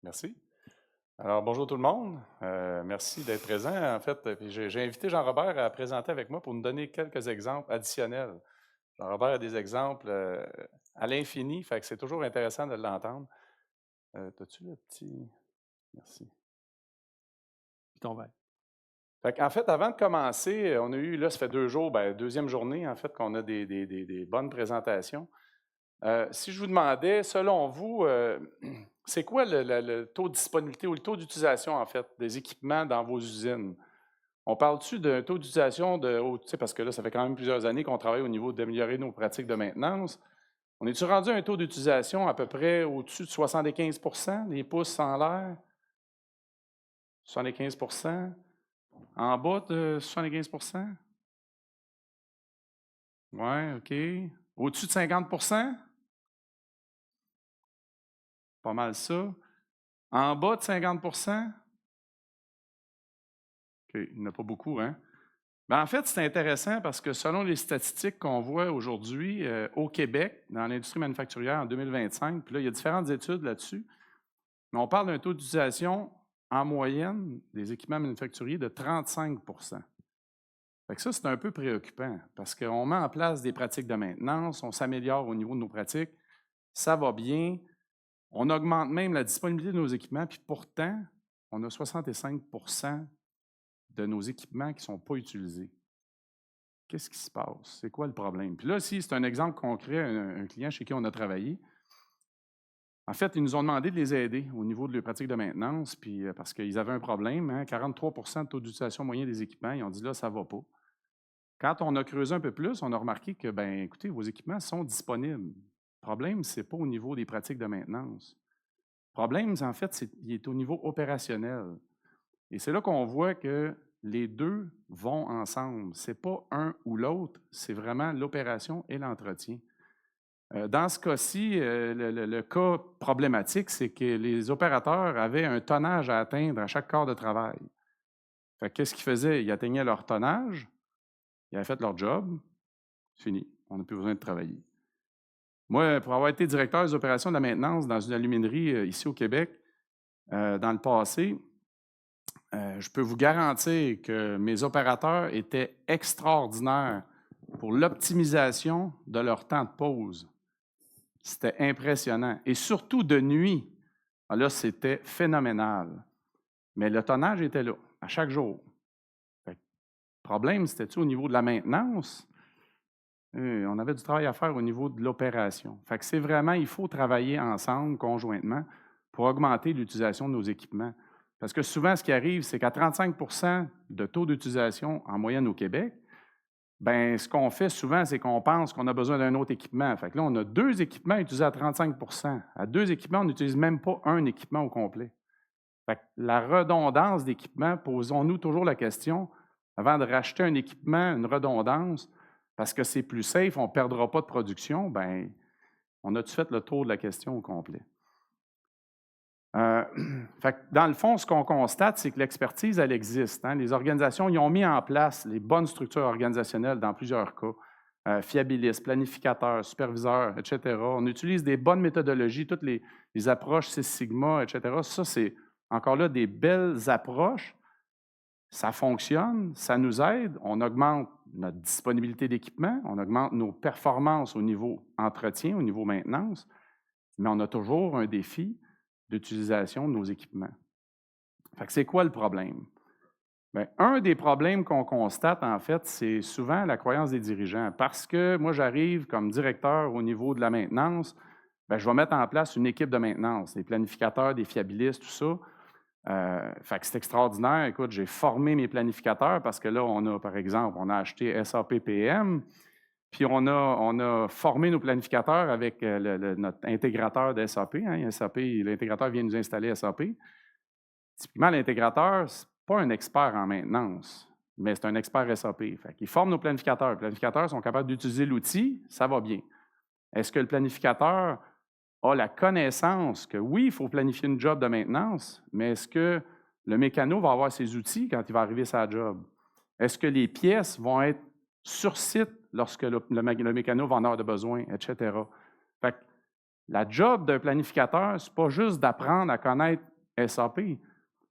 Merci. Alors, bonjour tout le monde. Merci d'être présent. En fait, puis j'ai invité Jean-Robert à présenter avec moi pour nous donner quelques exemples additionnels. Jean-Robert a des exemples à l'infini, fait que c'est toujours intéressant de l'entendre. T'as-tu le petit... Merci. Puis ton verre. Fait qu'en fait, avant de commencer, on a eu, là, ça fait 2 jours, deuxième journée, en fait, qu'on a des bonnes présentations. Si je vous demandais, selon vous, c'est quoi le taux de disponibilité ou le taux d'utilisation, en fait, des équipements dans vos usines? On parle-tu d'un taux d'utilisation tu sais, parce que là, ça fait quand même plusieurs années qu'on travaille au niveau d'améliorer nos pratiques de maintenance. On est-tu rendu à un taux d'utilisation à peu près au-dessus de 75 des pouces en l'air? 75 en bas de 75? Oui, OK. Au-dessus de 50? Pas mal ça. En bas de 50? OK, il n'y en a pas beaucoup, hein? En fait, c'est intéressant parce que selon les statistiques qu'on voit aujourd'hui au Québec, dans l'industrie manufacturière en 2025, puis là, il y a différentes études là-dessus, mais on parle d'un taux d'utilisation en moyenne des équipements manufacturiers de 35. Fait que ça, c'est un peu préoccupant parce qu'on met en place des pratiques de maintenance, on s'améliore au niveau de nos pratiques, ça va bien, on augmente même la disponibilité de nos équipements, puis pourtant, on a 65 de nos équipements qui ne sont pas utilisés. Qu'est-ce qui se passe? C'est quoi le problème? Puis là, si c'est un exemple concret, un client chez qui on a travaillé, en fait, ils nous ont demandé de les aider au niveau de leurs pratiques de maintenance, puis parce qu'ils avaient un problème, hein, 43 de taux d'utilisation moyen des équipements. Ils ont dit là, ça ne va pas. Quand on a creusé un peu plus, on a remarqué que, ben, écoutez, vos équipements sont disponibles. Le problème, ce n'est pas au niveau des pratiques de maintenance. Le problème, en fait, il est au niveau opérationnel. Et c'est là qu'on voit que les deux vont ensemble. Ce n'est pas un ou l'autre, c'est vraiment l'opération et l'entretien. Dans ce cas-ci, le cas problématique, c'est que les opérateurs avaient un tonnage à atteindre à chaque quart de travail. Qu'est-ce qu'ils faisaient? Ils atteignaient leur tonnage, ils avaient fait leur job, fini, on n'a plus besoin de travailler. Moi, pour avoir été directeur des opérations de la maintenance dans une aluminerie ici au Québec, dans le passé, je peux vous garantir que mes opérateurs étaient extraordinaires pour l'optimisation de leur temps de pause. C'était impressionnant. Et surtout de nuit. Là, c'était phénoménal. Mais le tonnage était là, à chaque jour. Le problème, c'était-tu au niveau de la maintenance? On avait du travail à faire au niveau de l'opération. C'est vraiment, il faut travailler ensemble, conjointement, pour augmenter l'utilisation de nos équipements. Parce que souvent, ce qui arrive, c'est qu'à 35 de taux d'utilisation en moyenne au Québec, ben, ce qu'on fait souvent, c'est qu'on pense qu'on a besoin d'un autre équipement. Fait que là, on a 2 équipements utilisés à 35. À 2 équipements, on n'utilise même pas un équipement au complet. Fait que la redondance d'équipement, posons-nous toujours la question, avant de racheter un équipement, une redondance, parce que c'est plus safe, on ne perdra pas de production, ben, on a-tu fait le tour de la question au complet? Fait que dans le fond, ce qu'on constate, c'est que l'expertise, elle existe, hein. Les organisations, ils ont mis en place les bonnes structures organisationnelles dans plusieurs cas. Fiabilistes, planificateurs, superviseurs, etc. On utilise des bonnes méthodologies, toutes les approches Six Sigma, etc. Ça, c'est encore là des belles approches. Ça fonctionne, ça nous aide, on augmente notre disponibilité d'équipement, on augmente nos performances au niveau entretien, au niveau maintenance, mais on a toujours un défi d'utilisation de nos équipements. C'est quoi le problème? Bien, un des problèmes qu'on constate, en fait, c'est souvent la croyance des dirigeants. Parce que moi, j'arrive comme directeur au niveau de la maintenance, bien, je vais mettre en place une équipe de maintenance, des planificateurs, des fiabilistes, tout ça. C'est extraordinaire. Écoute, j'ai formé mes planificateurs parce que là, on a, par exemple, on a acheté SAP PM, puis on a formé nos planificateurs avec notre intégrateur de SAP. Hein, SAP, l'intégrateur vient nous installer SAP. Typiquement, l'intégrateur, ce n'est pas un expert en maintenance, mais c'est un expert SAP. Il forme nos planificateurs. Les planificateurs sont capables d'utiliser l'outil, ça va bien. Est-ce que le planificateur a la connaissance que oui, il faut planifier une job de maintenance, mais est-ce que le mécano va avoir ses outils quand il va arriver sa job? Est-ce que les pièces vont être sur site lorsque le mécano va en avoir de besoin, etc. La job d'un planificateur, ce n'est pas juste d'apprendre à connaître SAP.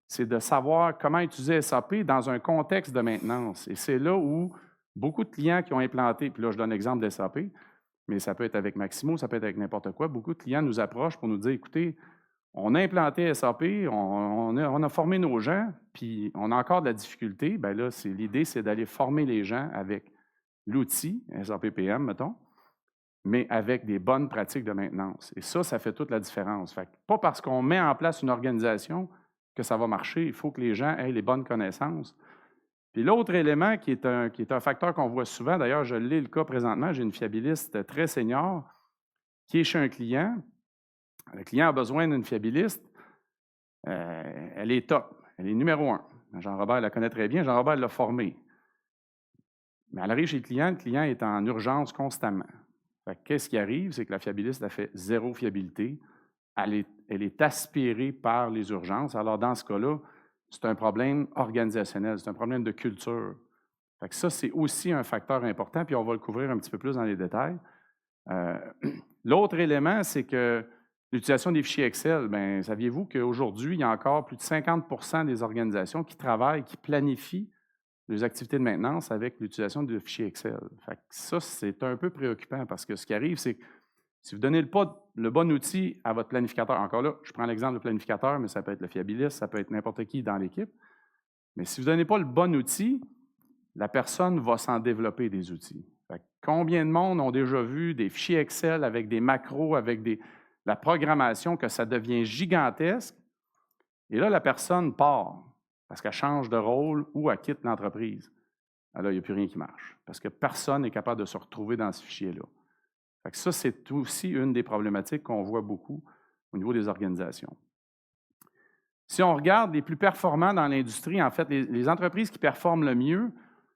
C'est de savoir comment utiliser SAP dans un contexte de maintenance. Et c'est là où beaucoup de clients qui ont implanté, puis là, je donne l'exemple de SAP, mais ça peut être avec Maximo, ça peut être avec n'importe quoi. Beaucoup de clients nous approchent pour nous dire, écoutez, on a implanté SAP, on a formé nos gens, puis on a encore de la difficulté. Bien là, l'idée, c'est d'aller former les gens avec l'outil, SAP PM, mettons, mais avec des bonnes pratiques de maintenance. Et ça fait toute la différence. Fait que pas parce qu'on met en place une organisation que ça va marcher, il faut que les gens aient les bonnes connaissances. Puis l'autre élément qui est un facteur qu'on voit souvent, d'ailleurs, je l'ai le cas présentement, j'ai une fiabiliste très senior qui est chez un client. Le client a besoin d'une fiabiliste. Elle est top. Elle est numéro 1. Jean-Robert la connaît très bien. Jean-Robert l'a formée. Mais elle arrive chez le client est en urgence constamment. Qu'est-ce qui arrive? C'est que la fiabiliste a fait 0 fiabilité. Elle est aspirée par les urgences. Alors, dans ce cas-là, c'est un problème organisationnel, c'est un problème de culture. Ça, c'est aussi un facteur important, puis on va le couvrir un petit peu plus dans les détails. L'autre élément, c'est que l'utilisation des fichiers Excel, bien, saviez-vous qu'aujourd'hui, il y a encore plus de 50% des organisations qui travaillent, qui planifient les activités de maintenance avec l'utilisation de fichiers Excel. Ça, c'est un peu préoccupant parce que ce qui arrive, c'est que si vous donnez le bon outil à votre planificateur, encore là, je prends l'exemple du planificateur, mais ça peut être le fiabiliste, ça peut être n'importe qui dans l'équipe. Mais si vous ne donnez pas le bon outil, la personne va s'en développer des outils. Combien de monde ont déjà vu des fichiers Excel avec des macros, avec la programmation, que ça devient gigantesque, et là, la personne part parce qu'elle change de rôle ou elle quitte l'entreprise. Alors, il n'y a plus rien qui marche parce que personne n'est capable de se retrouver dans ce fichier-là. Ça, c'est aussi une des problématiques qu'on voit beaucoup au niveau des organisations. Si on regarde les plus performants dans l'industrie, en fait, les entreprises qui performent le mieux,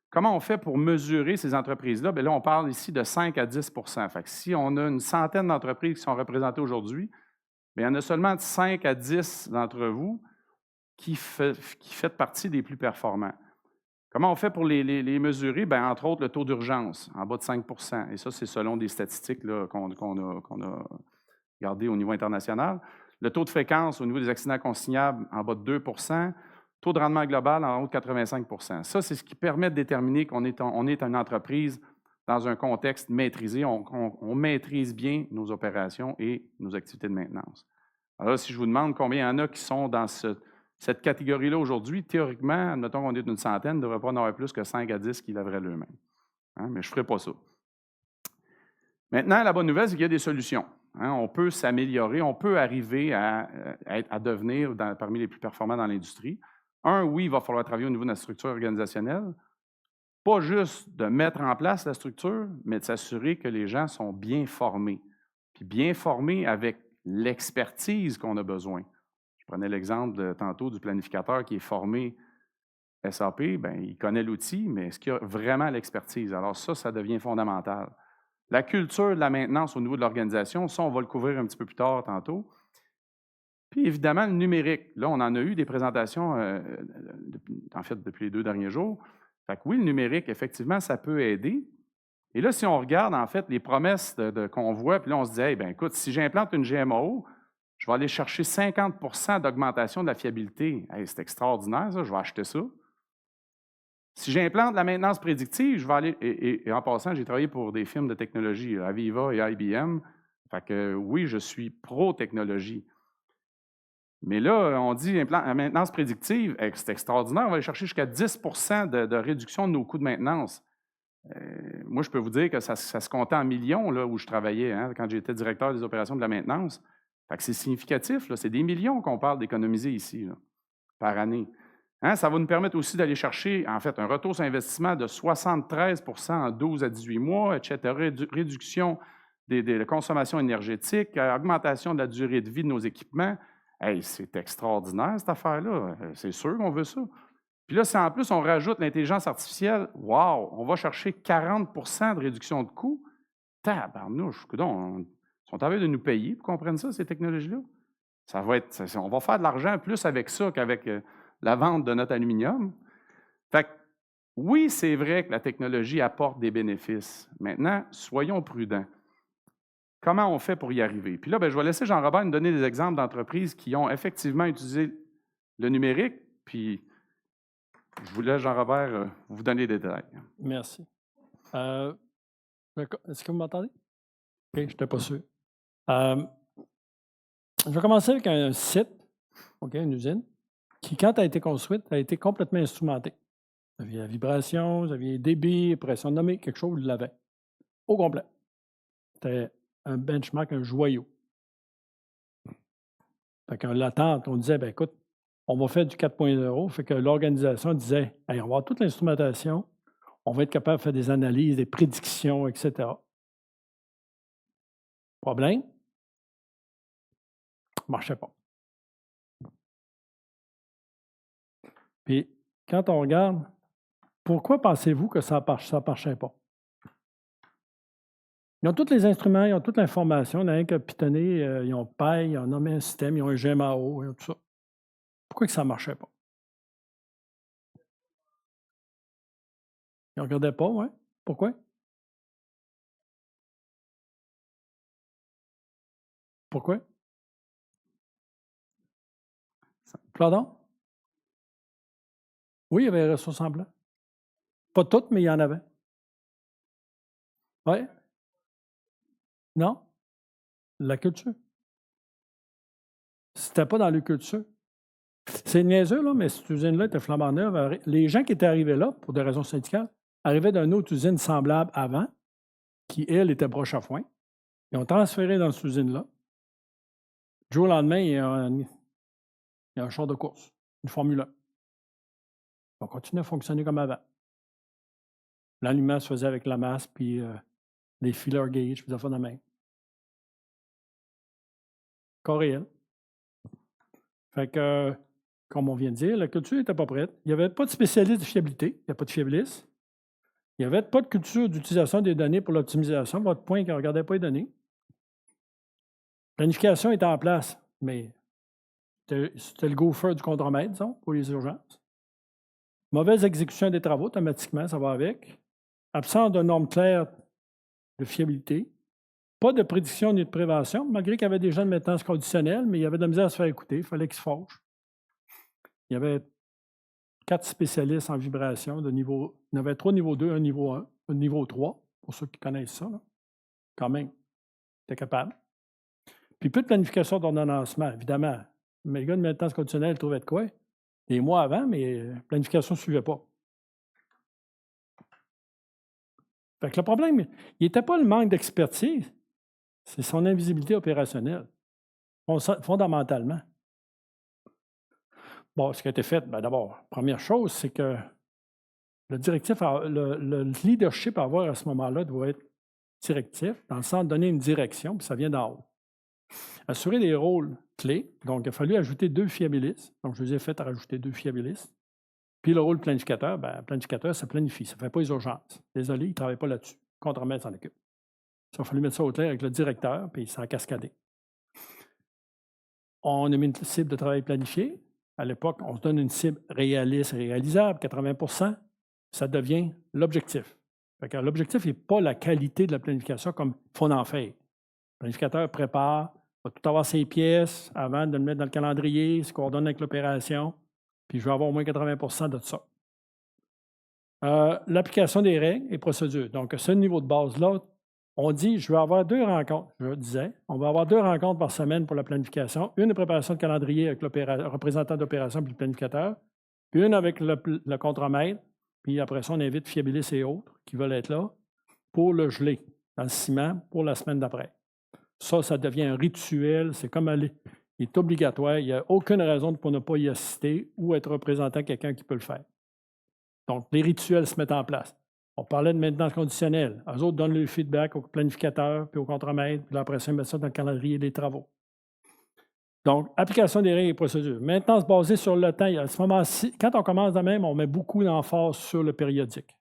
comment on fait pour mesurer ces entreprises-là? Bien là, on parle ici de 5 à 10 Si on a une centaine d'entreprises qui sont représentées aujourd'hui, bien, il y en a seulement 5 à 10 d'entre vous qui faites partie des plus performants. Comment on fait pour les mesurer? Bien, entre autres, le taux d'urgence, en bas de 5 et ça, c'est selon des statistiques qu'on a regardées au niveau international. Le taux de fréquence au niveau des accidents consignables, en bas de 2 taux de rendement global en haut de 85 Ça, c'est ce qui permet de déterminer qu'on est une entreprise dans un contexte maîtrisé. On maîtrise bien nos opérations et nos activités de maintenance. Alors là, si je vous demande combien il y en a qui sont dans cette catégorie-là aujourd'hui, théoriquement, admettons qu'on est une centaine, il ne devrait pas en avoir plus que 5 à 10 qui lèveraient l'eux-mêmes. Mais je ne ferai pas ça. Maintenant, la bonne nouvelle, c'est qu'il y a des solutions. On peut s'améliorer, on peut arriver à devenir parmi les plus performants dans l'industrie. Oui, il va falloir travailler au niveau de la structure organisationnelle. Pas juste de mettre en place la structure, mais de s'assurer que les gens sont bien formés. Puis bien formés avec l'expertise qu'on a besoin. Je prenais l'exemple tantôt du planificateur qui est formé SAP, bien, il connaît l'outil, mais est-ce qu'il a vraiment l'expertise? Alors ça devient fondamental. La culture de la maintenance au niveau de l'organisation, ça, on va le couvrir un petit peu plus tard tantôt. Puis évidemment, le numérique. Là, on en a eu des présentations, en fait, depuis les 2 derniers jours. Fait que oui, le numérique, effectivement, ça peut aider. Et là, si on regarde, en fait, les promesses qu'on voit, puis là, on se dit, hey, bien, écoute, si j'implante une GMAO, je vais aller chercher 50 d'augmentation de la fiabilité. Hey, c'est extraordinaire, ça, je vais acheter ça. Si j'implante la maintenance prédictive, je vais aller. Et en passant, j'ai travaillé pour des firmes de technologie, Aviva et IBM. Fait que oui, je suis pro-technologie. Mais là, on dit la maintenance prédictive, c'est extraordinaire, on va aller chercher jusqu'à 10 de réduction de nos coûts de maintenance. Moi, je peux vous dire que ça se comptait en millions là, où je travaillais quand j'étais directeur des opérations de la maintenance. Fait que c'est significatif, c'est des millions qu'on parle d'économiser ici là, par année. Ça va nous permettre aussi d'aller chercher, en fait, un retour sur investissement de 73 en 12 à 18 mois, etc., réduction de la consommation énergétique, augmentation de la durée de vie de nos équipements. Hey, c'est extraordinaire, cette affaire-là. C'est sûr qu'on veut ça. Puis là, si en plus on rajoute l'intelligence artificielle, wow, on va chercher 40 de réduction de coûts. Tabarnouche, ils sont en train de nous payer pour qu'on prenne ça, ces technologies-là. On va faire de l'argent plus avec ça qu'avec la vente de notre aluminium. Fait que, oui, c'est vrai que la technologie apporte des bénéfices. Maintenant, soyons prudents. Comment on fait pour y arriver? Puis là, je vais laisser Jean-Robert nous donner des exemples d'entreprises qui ont effectivement utilisé le numérique, puis je vous laisse, Jean-Robert, vous donner des détails. Merci. Est-ce que vous m'entendez? OK, je n'étais pas sûr. Je vais commencer avec un site, OK, une usine, qui, quand elle a été construite, a été complètement instrumentée. Vous aviez la vibration, vous aviez débit, pression nommée, quelque chose, vous l'avez. Au complet. C'était un benchmark, un joyau. Fait qu'en l'attente, on disait, ben écoute, on va faire du 4.0. Fait que l'organisation disait, hey, on va avoir toute l'instrumentation, on va être capable de faire des analyses, des prédictions, etc. Problème? Ça ne marchait pas. Puis, quand on regarde, pourquoi pensez-vous que ça ne marchait pas? Ils ont tous les instruments, ils ont toute l'information, il n'y a rien qu'à pitonner, ils ont paille, ils ont nommé un système, ils ont un GMAO, ils ont tout ça. Pourquoi que ça ne marchait pas? Ils ne regardaient pas, oui. Pourquoi? Pourquoi? Pardon? Oui, il y avait des ressources en blanc. Pas toutes, mais il y en avait. Oui? Non? La culture. C'était pas dans la culture. C'est niaiseux, là, mais cette usine-là était flambant neuve. Les gens qui étaient arrivés là, pour des raisons syndicales, arrivaient d'une autre usine semblable avant, qui, elle, était broche à foin. Ils ont transféré dans cette usine-là. Du jour au lendemain, il y a un char de course, une Formule 1. On continue à fonctionner comme avant. L'allumage se faisait avec la masse, puis les filler gauge, puis ça fait de même. Corps réel. Fait que, comme on vient de dire, la culture n'était pas prête. Il n'y avait pas de spécialiste de fiabilité. Il n'y a pas de fiabiliste. Il n'y avait pas de culture d'utilisation des données pour l'optimisation. Votre point, qui ne regardait pas les données. Planification était en place, mais c'était le gopher du contremaître, disons, pour les urgences. Mauvaise exécution des travaux, automatiquement, ça va avec. Absence de normes claires de fiabilité. Pas de prédiction ni de prévention, malgré qu'il y avait des gens de maintenance conditionnelle, mais il y avait de la misère à se faire écouter, il fallait qu'ils se fâchent. Il y avait 4 spécialistes en vibration de niveau. Il y en avait 3 niveau 2, un niveau 1, un niveau 3, pour ceux qui connaissent ça. Là. Quand même, c'était capable. Puis peu de planification d'ordonnancement, évidemment. Mais les gars de maintenance conditionnelle trouvaient de quoi? Des mois avant, mais la planification ne suivait pas. Fait que le problème, il n'était pas le manque d'expertise, c'est son invisibilité opérationnelle, fondamentalement. Bon, ce qui a été fait, bien d'abord, première chose, c'est que le leadership à avoir à ce moment-là doit être directif, dans le sens de donner une direction, puis ça vient d'en haut. Assurer des rôles clés, donc il a fallu ajouter 2 fiabilistes, donc je vous ai fait rajouter 2 fiabilistes. Puis le rôle planificateur, bien, planificateur, ça planifie, ça ne fait pas les urgences. Désolé, il ne travaille pas là-dessus. Contremaître s'en occupe. Il a fallu mettre ça au clair avec le directeur, puis ça a cascadé. On a mis une cible de travail planifié. À l'époque, on se donne une cible réaliste, réalisable, 80 ça devient l'objectif. L'objectif n'est pas la qualité de la planification comme il faut en faire. Le planificateur prépare, va tout avoir ses pièces avant de le mettre dans le calendrier, se coordonne avec l'opération, puis je vais avoir au moins 80 de ça. L'application des règles et procédures. Donc, ce niveau de base-là, on dit, je vais avoir 2 rencontres, je disais, on va avoir 2 rencontres par semaine pour la planification, une de préparation de calendrier avec le représentant d'opération puis le planificateur, puis une avec le contremaître, puis après ça, on invite fiabilistes et autres qui veulent être là pour le geler dans le ciment pour la semaine d'après. Ça devient un rituel, c'est comme aller, il est obligatoire, il n'y a aucune raison pour ne pas y assister ou être représentant quelqu'un qui peut le faire. Donc, les rituels se mettent en place. On parlait de maintenance conditionnelle. Eux autres donnent le feedback au planificateur puis au contremaître, puis après ça, ils mettent ça dans le calendrier des travaux. Donc, application des règles et procédures. Maintenance basée sur le temps. À ce moment-ci, quand on commence de même, on met beaucoup d'emphase sur le périodique.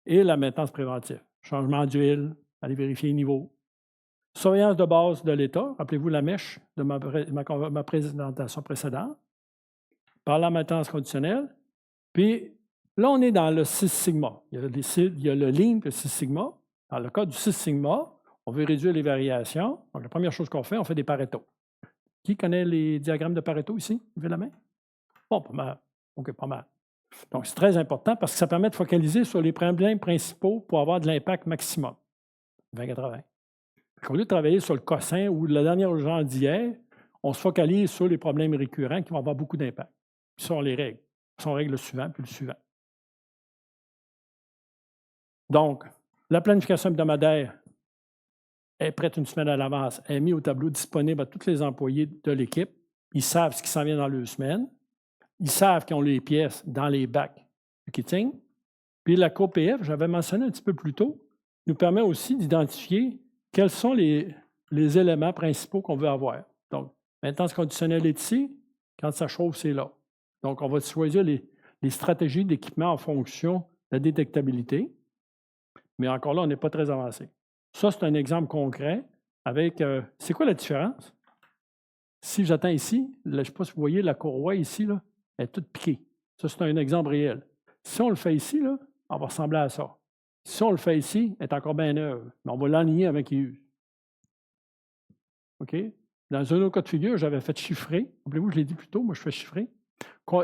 Et la maintenance préventive. Changement d'huile, aller vérifier les niveaux. Surveillance de base de l'État. Rappelez-vous la mèche de ma présentation précédente. Par la maintenance conditionnelle. Puis, là, on est dans le 6 sigma. Il y a le Lean, le 6 sigma. Dans le cas du 6 sigma, on veut réduire les variations. Donc, la première chose qu'on fait, on fait des Pareto. Qui connaît les diagrammes de Pareto ici? Levez la main. Bon, pas mal. OK, pas mal. Donc, c'est très important parce que ça permet de focaliser sur les problèmes principaux pour avoir de l'impact maximum. 20-80. Au lieu de travailler sur le cossin ou la dernière urgence d'hier, on se focalise sur les problèmes récurrents qui vont avoir beaucoup d'impact. Puis ça, on les règle. Puis on règle le suivant, puis le suivant. Donc, la planification hebdomadaire est prête une semaine à l'avance, est mise au tableau disponible à tous les employés de l'équipe. Ils savent ce qui s'en vient dans leur semaine. Ils savent qu'ils ont les pièces dans les bacs de kitting. Puis la COPF, j'avais mentionné un petit peu plus tôt, nous permet aussi d'identifier quels sont les éléments principaux qu'on veut avoir. Donc, maintenance conditionnelle est ici. Quand ça chauffe, c'est là. Donc, on va choisir les stratégies d'équipement en fonction de la détectabilité. Mais encore là, on n'est pas très avancé. Ça, c'est un exemple concret avec... c'est quoi la différence? Si j'attends ici, là, je ne sais pas si vous voyez la courroie ici, là, elle est toute piquée. Ça, c'est un exemple réel. Si on le fait ici, là, on va ressembler à ça. Si on le fait ici, elle est encore bien neuve, mais on va l'aligner avec qu'il use. OK? Dans un autre cas de figure, j'avais fait chiffrer. Rappelez-vous, je l'ai dit plus tôt, moi, je fais chiffrer.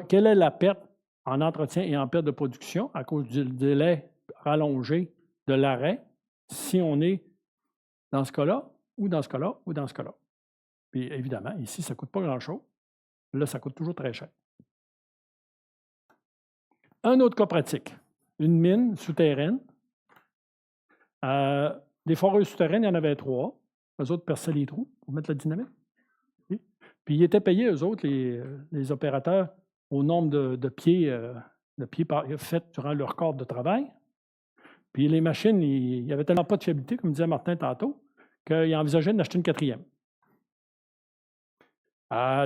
Quelle est la perte en entretien et en perte de production à cause du délai rallongé de l'arrêt si on est dans ce cas-là, ou dans ce cas-là, ou dans ce cas-là? Puis évidemment, ici, ça ne coûte pas grand-chose. Là, ça coûte toujours très cher. Un autre cas pratique, une mine souterraine. Des foreuses souterraines, il y en avait 3. Eux autres perçaient les trous pour mettre la dynamite. Okay. Puis ils étaient payés, eux autres, les opérateurs, au nombre de pieds faits durant leur corps de travail. Puis les machines, il n'y avait tellement pas de fiabilité, comme disait Martin tantôt, qu'ils envisageaient d'en acheter une 4e.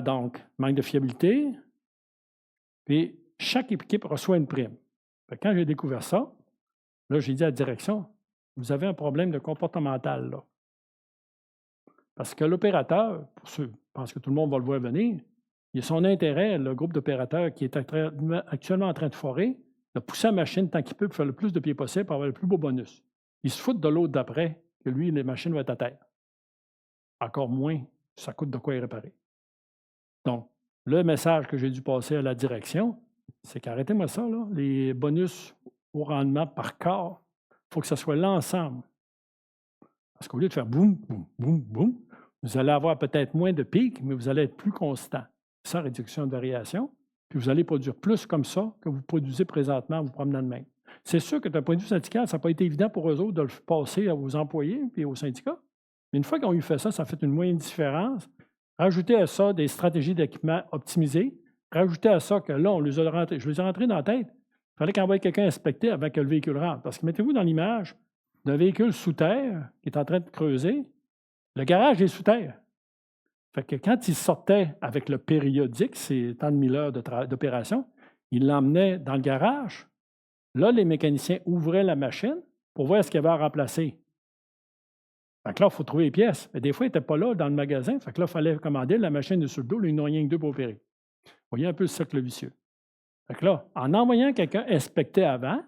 Donc, manque de fiabilité. Puis chaque équipe reçoit une prime. Quand j'ai découvert ça, là, j'ai dit à la direction, vous avez un problème de comportemental, là. Parce que l'opérateur, pour ceux, je pense que tout le monde va le voir venir, il a son intérêt, le groupe d'opérateurs qui est actuellement en train de forer, de pousser la machine tant qu'il peut pour faire le plus de pieds possible pour avoir le plus beau bonus. Il se fout de l'autre d'après, que lui, les machines vont être à terre. Encore moins, ça coûte de quoi y réparer. Donc, le message que j'ai dû passer à la direction, c'est qu'arrêtez-moi ça, là, les bonus au rendement par quart, il faut que ce soit l'ensemble. Parce qu'au lieu de faire boum, boum, boum, boum, vous allez avoir peut-être moins de pics, mais vous allez être plus constant. Sans réduction de variation, puis vous allez produire plus comme ça que vous produisez présentement en vous promenant de même. C'est sûr que d'un point de vue syndical, ça n'a pas été évident pour eux autres de le passer à vos employés et aux syndicats. Mais une fois qu'ils ont eu fait ça, ça fait une moyenne différence. Rajoutez à ça des stratégies d'équipement optimisées. Rajoutez à ça que là, je les ai rentrés dans la tête. Il fallait qu'envoyer quelqu'un inspecter avant que le véhicule rentre. Parce que mettez-vous dans l'image d'un véhicule sous terre qui est en train de creuser. Le garage est sous terre. Fait que quand il sortait avec le périodique, c'est tant de 1000 heures d'opération, il l'emmenait dans le garage. Là, les mécaniciens ouvraient la machine pour voir ce qu'il y avait à remplacer. Fait que là, il faut trouver les pièces. Mais des fois, ils n'étaient pas là dans le magasin. Fait que là, il fallait commander. La machine est sur le dos. Là, ils n'ont rien que 2 pour opérer. Vous voyez un peu le cercle vicieux. Fait que là, en envoyant quelqu'un inspecter avant,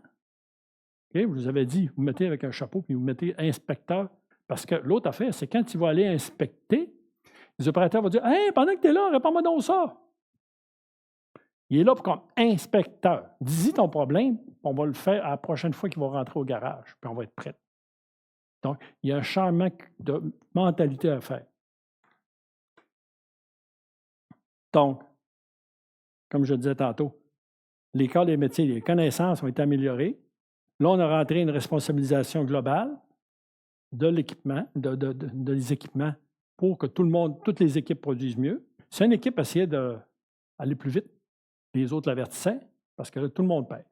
okay, vous avez dit, vous mettez avec un chapeau puis vous mettez inspecteur. Parce que l'autre affaire, c'est quand il va aller inspecter, les opérateurs vont dire « Hey, pendant que tu es là, réponds-moi donc ça! » Il est là comme inspecteur. Dis-y ton problème, on va le faire à la prochaine fois qu'il va rentrer au garage, puis on va être prêt. Donc, il y a un changement de mentalité à faire. Donc, comme je disais tantôt, les corps des métiers, les connaissances ont été améliorées. Là, on a rentré une responsabilisation globale de l'équipement, des équipements pour que toutes les équipes produisent mieux. Si une équipe essayait d'aller plus vite, les autres l'avertissaient, parce que là, tout le monde perd.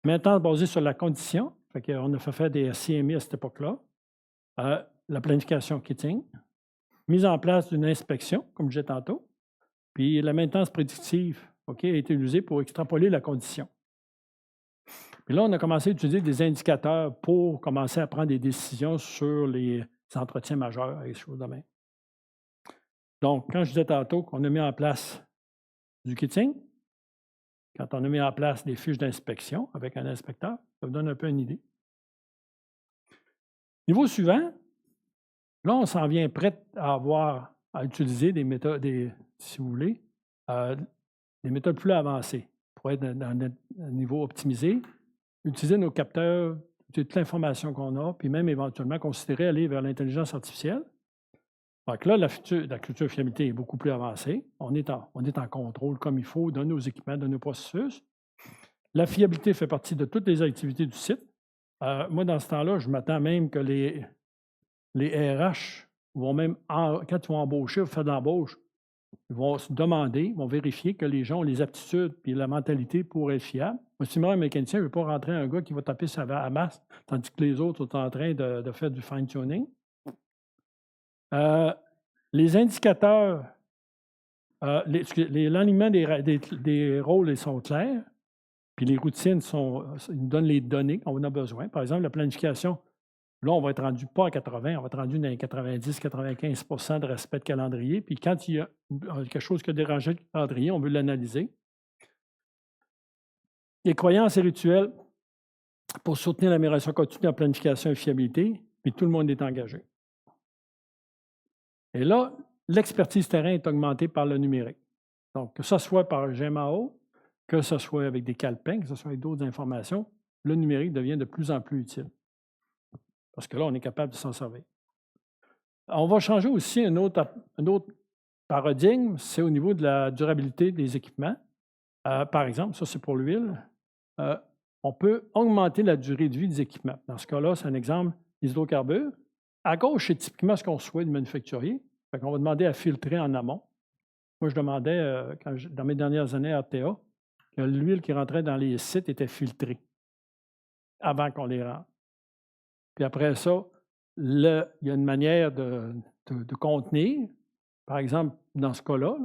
Maintenant, basé sur la condition, on a fait faire des CMI à cette époque-là, la planification kitting, mise en place d'une inspection, comme je disais tantôt, puis la maintenance prédictive a été utilisée pour extrapoler la condition. Puis là, on a commencé à utiliser des indicateurs pour commencer à prendre des décisions sur les entretiens majeurs et les choses de même. Donc, quand je disais tantôt qu'on a mis en place du kitting, quand on a mis en place des fiches d'inspection avec un inspecteur, ça vous donne un peu une idée. Niveau suivant, là, on s'en vient prêt à utiliser des méthodes, si vous voulez, des méthodes plus avancées pour être dans notre niveau optimisé, utiliser nos capteurs, toute l'information qu'on a, puis même éventuellement considérer aller vers l'intelligence artificielle. Donc là, la culture fiabilité est beaucoup plus avancée. On est en contrôle comme il faut de nos équipements, de nos processus. La fiabilité fait partie de toutes les activités du site. Moi, dans ce temps-là, je m'attends même que les RH vont même, quand ils vont embaucher ou faire de l'embauche, ils vont se demander, ils vont vérifier que les gens ont les aptitudes et la mentalité pour être fiables. Moi, si moi, un mécanicien, je ne veux pas rentrer un gars qui va taper sa à masse, tandis que les autres sont en train de faire du fine-tuning. Les indicateurs, l'alignement des rôles ils sont clairs, puis les routines ils nous donnent les données qu'on a besoin. Par exemple, la planification, là, on va être rendu pas à 80, on va être rendu dans les 90-95 de respect de calendrier. Puis quand il y a quelque chose qui a dérangé le calendrier, on veut l'analyser. Les croyances et rituels pour soutenir l'amélioration continue en planification et fiabilité, puis tout le monde est engagé. Et là, l'expertise terrain est augmentée par le numérique. Donc, que ce soit par GMAO, que ce soit avec des calepins, que ce soit avec d'autres informations, le numérique devient de plus en plus utile. Parce que là, on est capable de s'en servir. On va changer aussi un autre paradigme, c'est au niveau de la durabilité des équipements. Par exemple, ça c'est pour l'huile. On peut augmenter la durée de vie des équipements. Dans ce cas-là, c'est un exemple, les hydrocarbures. À gauche, c'est typiquement ce qu'on souhaite du manufacturier. On va demander à filtrer en amont. Moi, je demandais, dans mes dernières années à RTA, que l'huile qui rentrait dans les sites était filtrée avant qu'on les rentre. Puis après ça, il y a une manière de contenir. Par exemple, dans ce cas-là,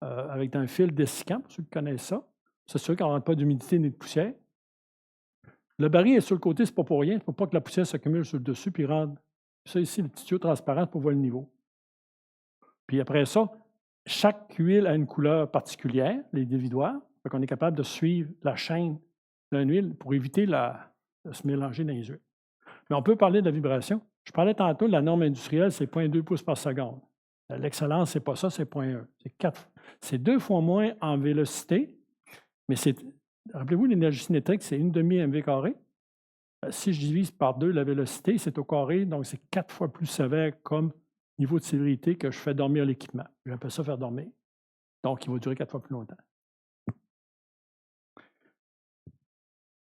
avec un fil dessicant, pour ceux qui connaissent ça, c'est sûr qu'on ne rentre pas d'humidité ni de poussière. Le baril est sur le côté, ce n'est pas pour rien. Il ne faut pas que la poussière s'accumule sur le dessus puis rentre. Ça ici, le petit tuyau transparent pour voir le niveau. Puis après ça, chaque huile a une couleur particulière, les dévidoirs. Donc, on est capable de suivre la chaîne d'une huile pour éviter de se mélanger dans les huiles. Mais on peut parler de la vibration. Je parlais tantôt de la norme industrielle, c'est 0,2 pouces par seconde. L'excellence, ce n'est pas ça, c'est 0,1. C'est 2 fois moins en vélocité, mais rappelez-vous, l'énergie cinétique, c'est 1/2 MV carré. Si je divise par 2 la vélocité, c'est au carré, donc c'est 4 fois plus sévère comme niveau de sévérité que je fais dormir l'équipement. J'appelle ça faire dormir. Donc, il va durer 4 fois plus longtemps.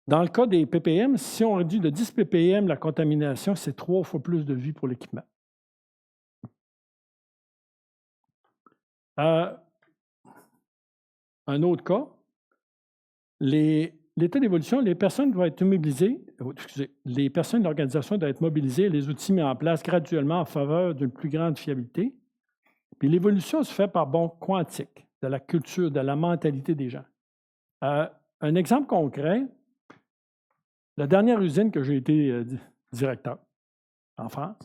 Dans le cas des ppm, si on réduit de 10 ppm la contamination, c'est 3 fois plus de vie pour l'équipement. Un autre cas, l'état d'évolution, les personnes doivent être mobilisées, les personnes de l'organisation doivent être mobilisées et les outils mis en place graduellement en faveur d'une plus grande fiabilité. Puis l'évolution se fait par bond quantique, de la culture, de la mentalité des gens. Un exemple concret, la dernière usine que j'ai été directeur en France,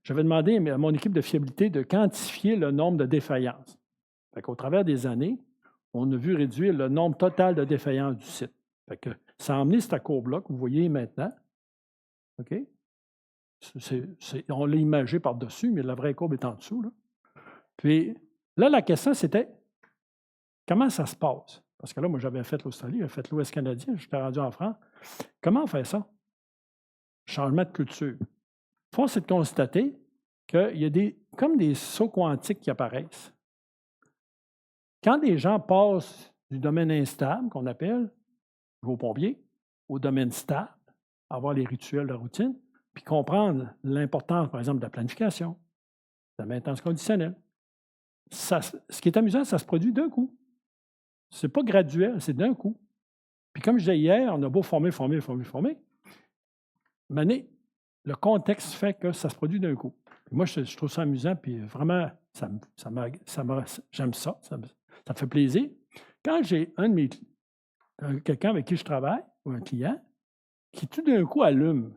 j'avais demandé à mon équipe de fiabilité de quantifier le nombre de défaillances. Au travers des années, on a vu réduire le nombre total de défaillances du site. Ça a emmené cette courbe-là que vous voyez maintenant. OK? On l'a imagé par-dessus, mais la vraie courbe est en dessous. Là. Puis là, la question, c'était comment ça se passe? Parce que là, moi, j'avais fait l'Australie, j'avais fait l'Ouest canadien, j'étais rendu en France. Comment on fait ça? Changement de culture. Force est de constater qu'il y a comme des sauts quantiques qui apparaissent. Quand des gens passent du domaine instable, qu'on appelle, vos pompiers, au domaine stable, avoir les rituels de routine, puis comprendre l'importance, par exemple, de la planification, de la maintenance conditionnelle. Ce qui est amusant, ça se produit d'un coup. Ce n'est pas graduel, c'est d'un coup. Puis comme je disais hier, on a beau former, mais le contexte fait que ça se produit d'un coup. Puis moi, je trouve ça amusant, puis vraiment, j'aime ça, ça me fait plaisir. Quand j'ai quelqu'un avec qui je travaille, ou un client, qui tout d'un coup allume,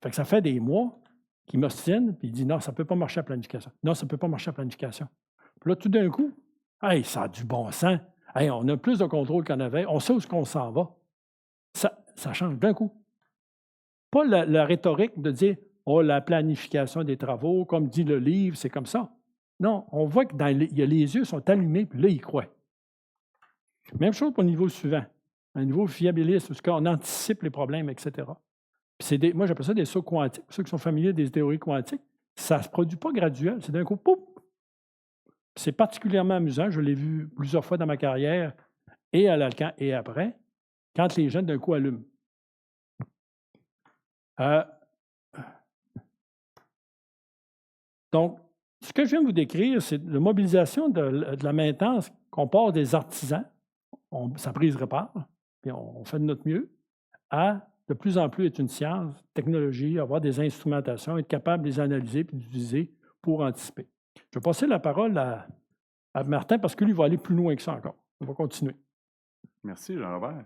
fait que ça fait des mois qu'il m'ostine, puis il dit non, ça ne peut pas marcher à planification. Non, ça ne peut pas marcher à planification. Puis là, tout d'un coup, hey, ça a du bon sens. Hey, on a plus de contrôle qu'on avait. On sait où on s'en va. Ça change d'un coup. Pas la rhétorique de dire oh, la planification des travaux, comme dit le livre, c'est comme ça. Non, on voit que les yeux sont allumés, puis là, ils croient. Même chose pour le niveau suivant, un niveau fiabiliste, parce qu'on anticipe les problèmes, etc. Puis moi, j'appelle ça des sauts quantiques. Pour ceux qui sont familiers des théories quantiques, ça ne se produit pas graduel, c'est d'un coup, pouf! C'est particulièrement amusant, je l'ai vu plusieurs fois dans ma carrière, et à l'Alcan et après, quand les jeunes d'un coup allument. Donc, ce que je viens de vous décrire, c'est la mobilisation de la maintenance qu'on part des artisans, ça prise répare, puis on fait de notre mieux, à de plus en plus être une science, technologie, avoir des instrumentations, être capable de les analyser et d'utiliser pour anticiper. Je vais passer la parole à Martin parce que lui va aller plus loin que ça encore. On va continuer. Merci, Jean-Robert.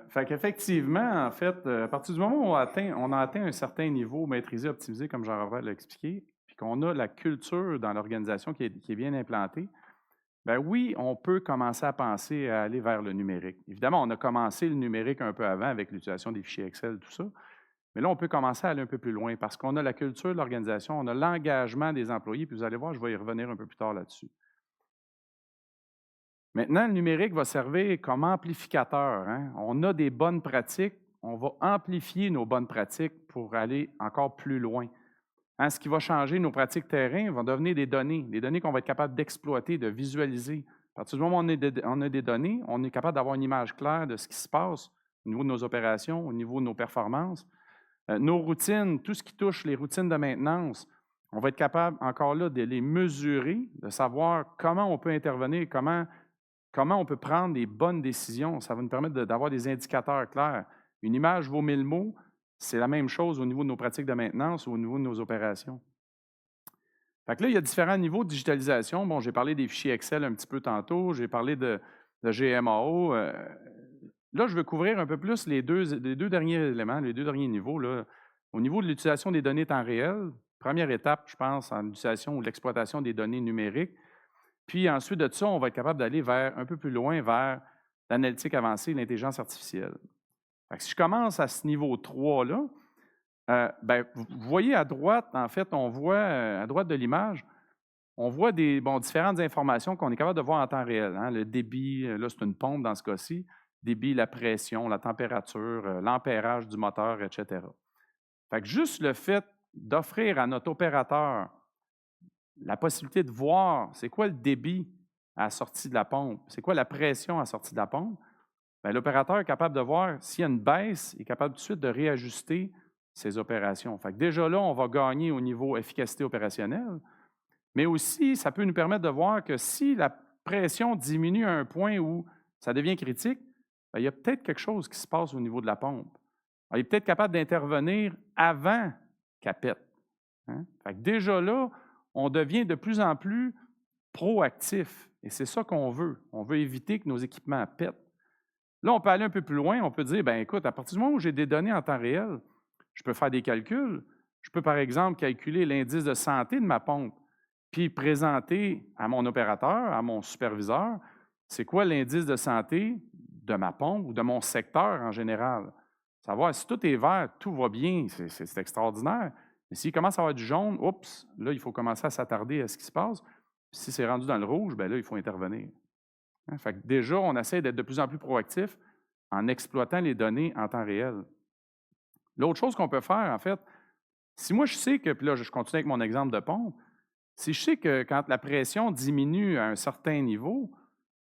Fait qu'effectivement, en fait, à partir du moment où on a atteint un certain niveau maîtrisé, optimisé, comme Jean-Robert l'a expliqué, puis qu'on a la culture dans l'organisation qui est bien implantée, bien oui, on peut commencer à penser à aller vers le numérique. Évidemment, on a commencé le numérique un peu avant avec l'utilisation des fichiers Excel, tout ça, mais là, on peut commencer à aller un peu plus loin parce qu'on a la culture de l'organisation, on a l'engagement des employés, puis vous allez voir, je vais y revenir un peu plus tard là-dessus. Maintenant, le numérique va servir comme amplificateur. Hein? On a des bonnes pratiques, on va amplifier nos bonnes pratiques pour aller encore plus loin. Hein, ce qui va changer nos pratiques terrain vont devenir des données qu'on va être capable d'exploiter, de visualiser. À partir du moment où on a des données, on est capable d'avoir une image claire de ce qui se passe au niveau de nos opérations, au niveau de nos performances. Nos routines, tout ce qui touche les routines de maintenance, on va être capable encore là de les mesurer, de savoir comment on peut intervenir, comment on peut prendre des bonnes décisions. Ça va nous permettre d'avoir des indicateurs clairs. Une image vaut 1000 mots, c'est la même chose au niveau de nos pratiques de maintenance ou au niveau de nos opérations. Fait que là, il y a différents niveaux de digitalisation. Bon, j'ai parlé des fichiers Excel un petit peu tantôt, j'ai parlé de GMAO. Là, je veux couvrir un peu plus les deux derniers éléments, les deux derniers niveaux. Là. Au niveau de l'utilisation des données temps réel, première étape, je pense, en l'utilisation ou l'exploitation des données numériques. Puis ensuite de ça, on va être capable d'aller un peu plus loin vers l'analytique avancée et l'intelligence artificielle. Fait que si je commence à ce niveau 3-là, vous voyez à droite, en fait, on voit à droite de l'image, on voit différentes informations qu'on est capable de voir en temps réel. Hein, le débit, là, c'est une pompe dans ce cas-ci, débit, la pression, la température, l'ampérage du moteur, etc. Fait que juste le fait d'offrir à notre opérateur la possibilité de voir c'est quoi le débit à la sortie de la pompe, c'est quoi la pression à la sortie de la pompe, l'opérateur est capable de voir s'il y a une baisse, il est capable tout de suite de réajuster ses opérations. Fait que déjà là, on va gagner au niveau efficacité opérationnelle, mais aussi, ça peut nous permettre de voir que si la pression diminue à un point où ça devient critique, il y a peut-être quelque chose qui se passe au niveau de la pompe. Alors, il est peut-être capable d'intervenir avant qu'elle pète. Hein? Fait que déjà là, on devient de plus en plus proactif. Et c'est ça qu'on veut. On veut éviter que nos équipements pètent. Là, on peut aller un peu plus loin. On peut dire, écoute, à partir du moment où j'ai des données en temps réel, je peux faire des calculs. Je peux, par exemple, calculer l'indice de santé de ma pompe, puis présenter à mon opérateur, à mon superviseur, c'est quoi l'indice de santé de ma pompe ou de mon secteur en général. Savoir si tout est vert, tout va bien, c'est extraordinaire. Mais s'il commence à avoir du jaune, oups, là, il faut commencer à s'attarder à ce qui se passe. Puis si c'est rendu dans le rouge, là, il faut intervenir. Hein? Fait que déjà, on essaie d'être de plus en plus proactif en exploitant les données en temps réel. L'autre chose qu'on peut faire, en fait, si moi je sais que, puis là, je continue avec mon exemple de pompe, si je sais que quand la pression diminue à un certain niveau,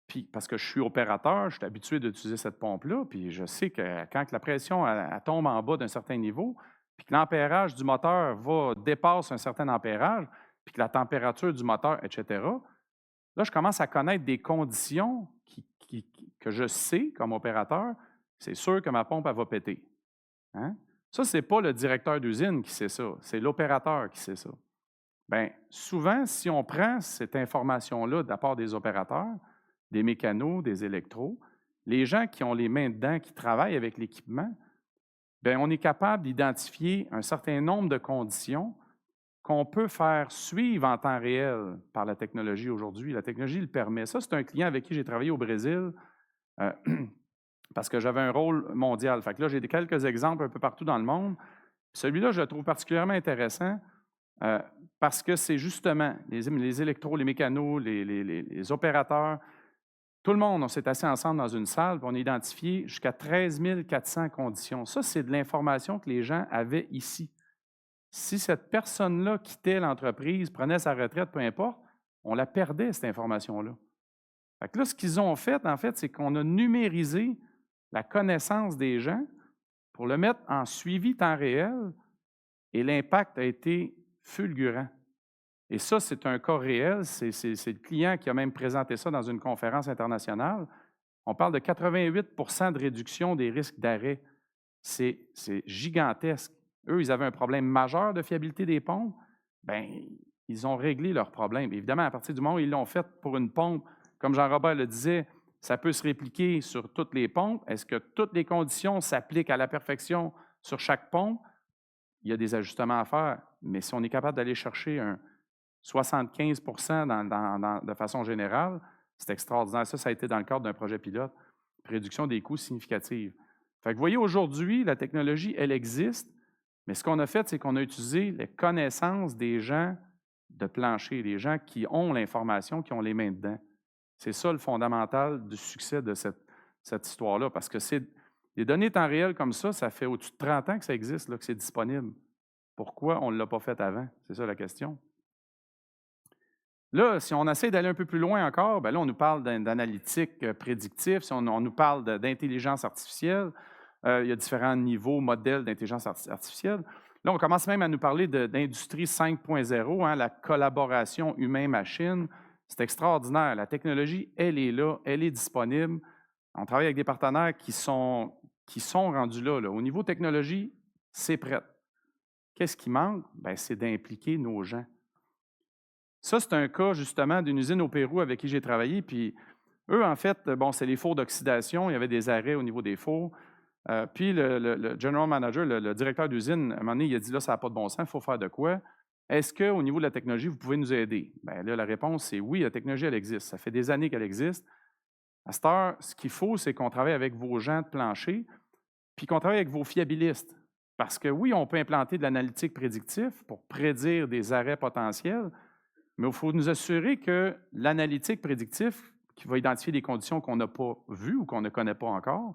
puis parce que je suis opérateur, je suis habitué d'utiliser cette pompe-là, puis je sais que quand la pression elle tombe en bas d'un certain niveau, puis que l'ampérage du moteur dépasse un certain ampérage, puis que la température du moteur, etc., là, je commence à connaître des conditions que je sais comme opérateur, c'est sûr que ma pompe, elle va péter. Hein? Ça, ce n'est pas le directeur d'usine qui sait ça, c'est l'opérateur qui sait ça. Bien, souvent, si on prend cette information-là de la part des opérateurs, des mécanos, des électros, les gens qui ont les mains dedans, qui travaillent avec l'équipement, bien, on est capable d'identifier un certain nombre de conditions qu'on peut faire suivre en temps réel par la technologie aujourd'hui. La technologie le permet. Ça, c'est un client avec qui j'ai travaillé au Brésil parce que j'avais un rôle mondial. Fait que là, j'ai quelques exemples un peu partout dans le monde. Celui-là, je le trouve particulièrement intéressant parce que c'est justement les électros, les mécanos, les opérateurs Tout le monde, on s'est assis ensemble dans une salle, puis on a identifié jusqu'à 13 400 conditions. Ça, c'est de l'information que les gens avaient ici. Si cette personne-là quittait l'entreprise, prenait sa retraite, peu importe, on la perdait, cette information-là. Fait que là, ce qu'ils ont fait, en fait, c'est qu'on a numérisé la connaissance des gens pour le mettre en suivi temps réel, et l'impact a été fulgurant. Et ça, c'est un cas réel. C'est le client qui a même présenté ça dans une conférence internationale. On parle de 88 de réduction des risques d'arrêt. C'est gigantesque. Eux, ils avaient un problème majeur de fiabilité des pompes. Bien, ils ont réglé leur problème. Évidemment, à partir du moment où ils l'ont fait pour une pompe, comme Jean-Robert le disait, ça peut se répliquer sur toutes les pompes. Est-ce que toutes les conditions s'appliquent à la perfection sur chaque pompe? Il y a des ajustements à faire. Mais si on est capable d'aller chercher un 75 de façon générale, c'est extraordinaire. Ça a été dans le cadre d'un projet pilote. Réduction des coûts significative. Fait que vous voyez, aujourd'hui, la technologie, elle existe, mais ce qu'on a fait, c'est qu'on a utilisé les connaissances des gens de plancher, des gens qui ont l'information, qui ont les mains dedans. C'est ça le fondamental du succès de cette histoire-là, parce que les données temps réel comme ça fait au-dessus de 30 ans que ça existe, là, que c'est disponible. Pourquoi on ne l'a pas fait avant? C'est ça la question. Là, si on essaie d'aller un peu plus loin encore, bien là, on nous parle d'analytique prédictive, si on nous parle d'intelligence artificielle, il y a différents niveaux, modèles d'intelligence artificielle. Là, on commence même à nous parler d'industrie 5.0, hein, la collaboration humain-machine. C'est extraordinaire. La technologie, elle est là, elle est disponible. On travaille avec des partenaires qui sont rendus là. Au niveau technologie, c'est prêt. Qu'est-ce qui manque? Bien, c'est d'impliquer nos gens. Ça, c'est un cas justement d'une usine au Pérou avec qui j'ai travaillé. Puis eux, en fait, bon, c'est les fours d'oxydation. Il y avait des arrêts au niveau des fours. Puis le general manager, le directeur d'usine, à un moment donné, il a dit là, ça n'a pas de bon sens, il faut faire de quoi? Est-ce qu'au niveau de la technologie, vous pouvez nous aider? Bien là, la réponse, c'est oui, la technologie, elle existe. Ça fait des années qu'elle existe. À cette heure, ce qu'il faut, c'est qu'on travaille avec vos gens de plancher, puis qu'on travaille avec vos fiabilistes. Parce que oui, on peut implanter de l'analytique prédictive pour prédire des arrêts potentiels, mais il faut nous assurer que l'analytique prédictive, qui va identifier des conditions qu'on n'a pas vues ou qu'on ne connaît pas encore,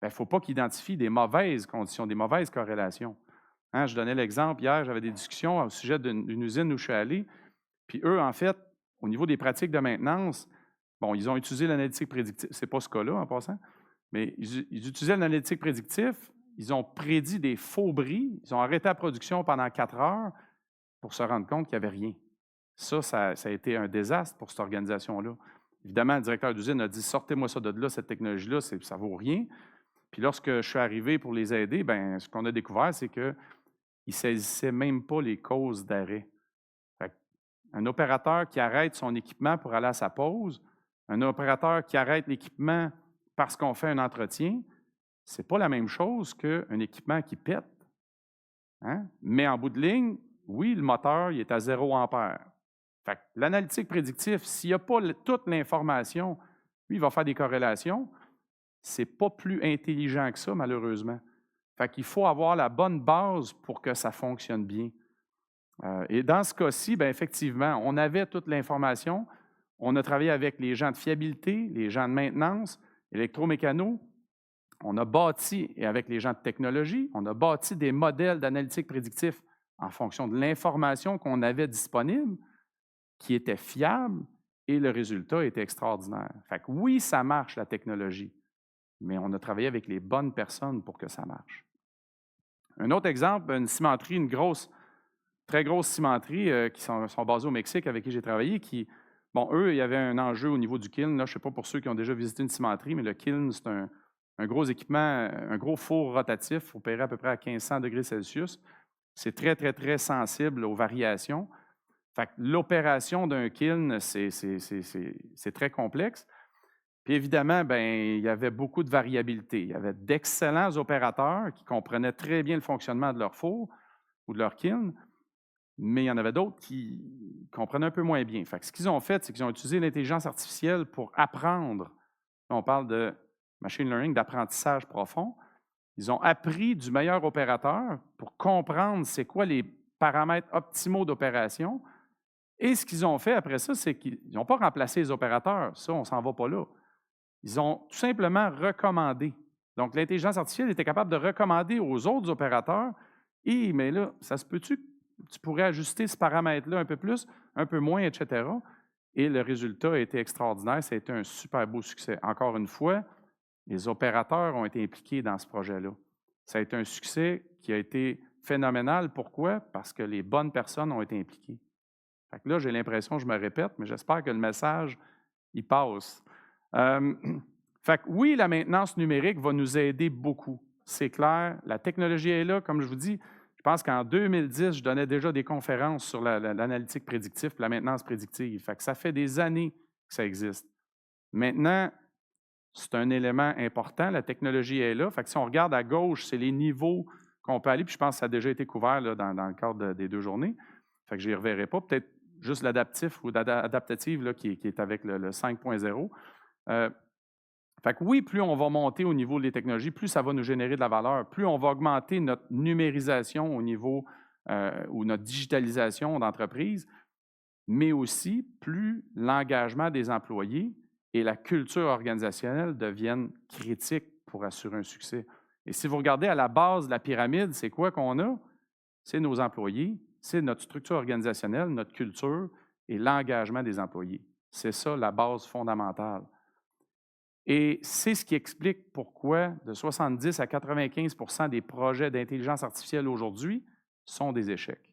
il ne faut pas qu'il identifie des mauvaises conditions, des mauvaises corrélations. Hein, je donnais l'exemple, hier, j'avais des discussions au sujet d'une usine où je suis allé, puis eux, en fait, au niveau des pratiques de maintenance, bon, ils ont utilisé l'analytique prédictive, ce n'est pas ce cas-là en passant, mais ils utilisaient l'analytique prédictive, ils ont prédit des faux bris, ils ont arrêté la production pendant 4 heures pour se rendre compte qu'il n'y avait rien. Ça a été un désastre pour cette organisation-là. Évidemment, le directeur d'usine a dit « Sortez-moi ça de là, cette technologie-là, ça ne vaut rien. » Puis lorsque je suis arrivé pour les aider, bien, ce qu'on a découvert, c'est qu'ils ne saisissaient même pas les causes d'arrêt. Un opérateur qui arrête son équipement pour aller à sa pause, un opérateur qui arrête l'équipement parce qu'on fait un entretien, ce n'est pas la même chose qu'un équipement qui pète. Hein? Mais en bout de ligne, oui, le moteur il est à 0 ampère. L'analytique prédictive, s'il n'y a pas toute l'information, lui, il va faire des corrélations. Ce n'est pas plus intelligent que ça, malheureusement. Il faut avoir la bonne base pour que ça fonctionne bien. Et dans ce cas-ci, bien, effectivement, on avait toute l'information. On a travaillé avec les gens de fiabilité, les gens de maintenance, électromécanos. On a bâti, et avec les gens de technologie, on a bâti des modèles d'analytique prédictif en fonction de l'information qu'on avait disponible, qui était fiable, et le résultat était extraordinaire. Oui, ça marche, la technologie, mais on a travaillé avec les bonnes personnes pour que ça marche. Un autre exemple, une cimenterie, très grosse cimenterie qui sont basées au Mexique avec qui j'ai travaillé, bon, eux, il y avait un enjeu au niveau du kiln. Là, je ne sais pas pour ceux qui ont déjà visité une cimenterie, mais le kiln, c'est un gros équipement, un gros four rotatif, il faut opérer à peu près à 1500 degrés Celsius. C'est très, très, très sensible aux variations. L'opération d'un kiln, c'est très complexe. Puis évidemment, bien, il y avait beaucoup de variabilité. Il y avait d'excellents opérateurs qui comprenaient très bien le fonctionnement de leur four ou de leur kiln, mais il y en avait d'autres qui comprenaient un peu moins bien. Ce qu'ils ont fait, c'est qu'ils ont utilisé l'intelligence artificielle pour apprendre. On parle de machine learning, d'apprentissage profond. Ils ont appris du meilleur opérateur pour comprendre c'est quoi les paramètres optimaux d'opération. Et ce qu'ils ont fait après ça, c'est qu'ils n'ont pas remplacé les opérateurs. Ça, on ne s'en va pas là. Ils ont tout simplement recommandé. Donc, l'intelligence artificielle était capable de recommander aux autres opérateurs, mais là, ça se peut-tu que tu pourrais ajuster ce paramètre-là un peu plus, un peu moins, etc. Et le résultat a été extraordinaire. Ça a été un super beau succès. Encore une fois, les opérateurs ont été impliqués dans ce projet-là. Ça a été un succès qui a été phénoménal. Pourquoi? Parce que les bonnes personnes ont été impliquées. Fait que là, j'ai l'impression que je me répète, mais j'espère que le message, il passe. Fait que oui, la maintenance numérique va nous aider beaucoup. C'est clair. La technologie est là. Comme je vous dis, je pense qu'en 2010, je donnais déjà des conférences sur l'analytique prédictive et la maintenance prédictive. Fait que ça fait des années que ça existe. Maintenant, c'est un élément important. La technologie est là. Fait que si on regarde à gauche, c'est les niveaux qu'on peut aller. Puis je pense que ça a déjà été couvert là, dans le cadre des 2 journées. Fait que je n'y reverrai pas. Peut-être juste l'adaptif ou l'adaptative là, qui est avec le 5.0. Fait que oui, plus on va monter au niveau des technologies, plus ça va nous générer de la valeur, plus on va augmenter notre numérisation au niveau ou notre digitalisation d'entreprise, mais aussi plus l'engagement des employés et la culture organisationnelle deviennent critiques pour assurer un succès. Et si vous regardez à la base de la pyramide, c'est quoi qu'on a? C'est nos employés, c'est notre structure organisationnelle, notre culture et l'engagement des employés. C'est ça la base fondamentale. Et c'est ce qui explique pourquoi de 70 à 95 des projets d'intelligence artificielle aujourd'hui sont des échecs.